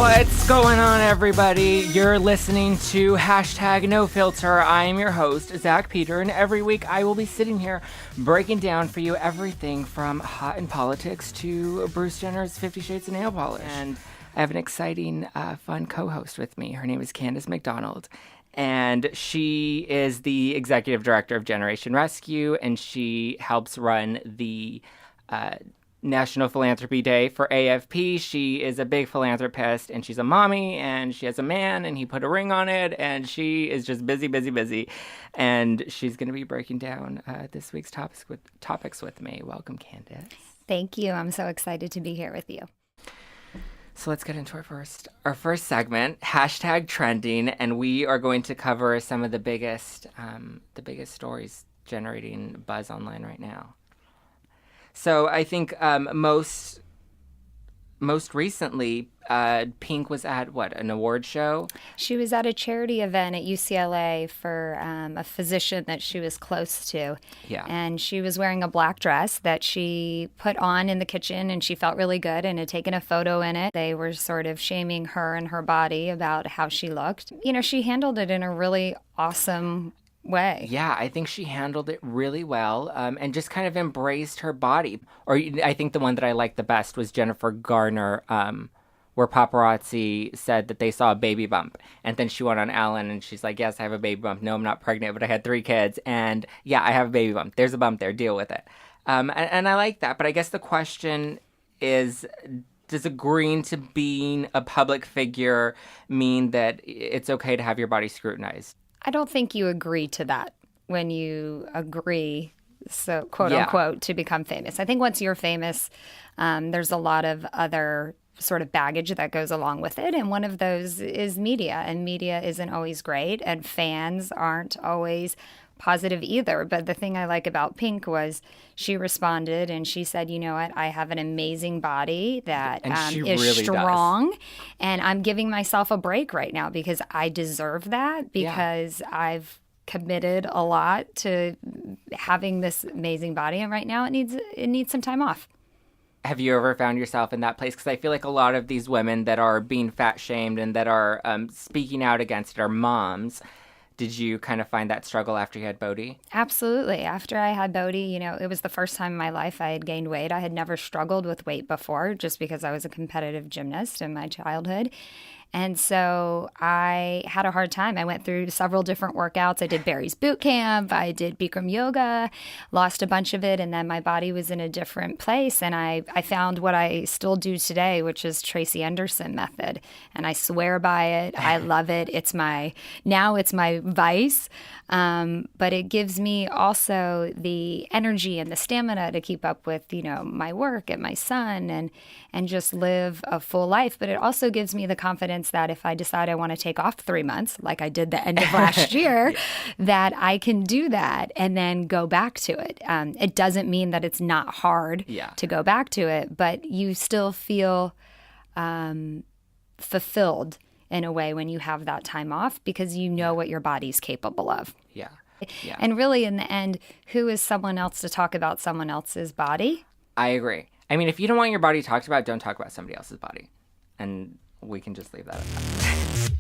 What's going on, everybody? You're listening to Hashtag No Filter. I am your host, Zack Peter, and every week I will be sitting here breaking down for you everything from hot in politics to Bruce Jenner's 50 Shades of Nail Polish. And I have an exciting, fun co-host with me. Her name is Candace McDonald, and she is the executive director of Generation Rescue, and she helps run the National Philanthropy Day for AFP. She is a big philanthropist, and she's a mommy, and she has a man, and he put a ring on it, and she is just busy, busy, busy. And she's going to be breaking down this week's topics with me. Welcome, Candace. Thank you. I'm so excited to be here with you. So let's get into our first segment, hashtag trending, and we are going to cover some of the biggest stories generating buzz online right now. So I think most recently, Pink was at, an award show? She was at a charity event at UCLA for a physician that she was close to. Yeah. And she was wearing a black dress that she put on in the kitchen, and she felt really good and had taken a photo in it. They were sort of shaming her and her body about how she looked. You know, she handled it in a really awesome way. Yeah, I think she handled it really well, and just kind of embraced her body. Or I think the one that I liked the best was Jennifer Garner, where paparazzi said that they saw a baby bump. And then she went on Ellen and she's like, yes, I have a baby bump. No, I'm not pregnant, but I had 3 kids. And yeah, I have a baby bump. There's a bump there. Deal with it. And I like that. But I guess the question is, does agreeing to being a public figure mean that it's okay to have your body scrutinized? I don't think you agree to that when you agree, so quote unquote, to become famous. I think once you're famous, there's a lot of other sort of baggage that goes along with it. And one of those is media. And media isn't always great. And fans aren't always positive either. But the thing I like about Pink was she responded and she said, you know what, I have an amazing body that is really strong. Does. And I'm giving myself a break right now because I deserve that, because I've committed a lot to having this amazing body. And right now it needs some time off. Have you ever found yourself in that place? Because I feel like a lot of these women that are being fat shamed and that are speaking out against it are moms. Did you kind of find that struggle after you had Bodhi? Absolutely. After I had Bodhi, you know, it was the first time in my life I had gained weight. I had never struggled with weight before just because I was a competitive gymnast in my childhood. And so I had a hard time. I went through several different workouts. I did Barry's boot camp. I did Bikram yoga, lost a bunch of it. And then my body was in a different place. And I found what I still do today, which is Tracy Anderson method. And I swear by it. I love it. It's my vice. But it gives me also the energy and the stamina to keep up with, you know, my work and my son and just live a full life. But it also gives me the confidence that if I decide I want to take off 3 months, like I did the end of last year, that I can do that and then go back to it. It doesn't mean that it's not hard to go back to it, but you still feel fulfilled in a way when you have that time off because you know what your body's capable of. Yeah. And really, in the end, who is someone else to talk about someone else's body? I agree. I mean, if you don't want your body talked about, don't talk about somebody else's body. And we can just leave that at that.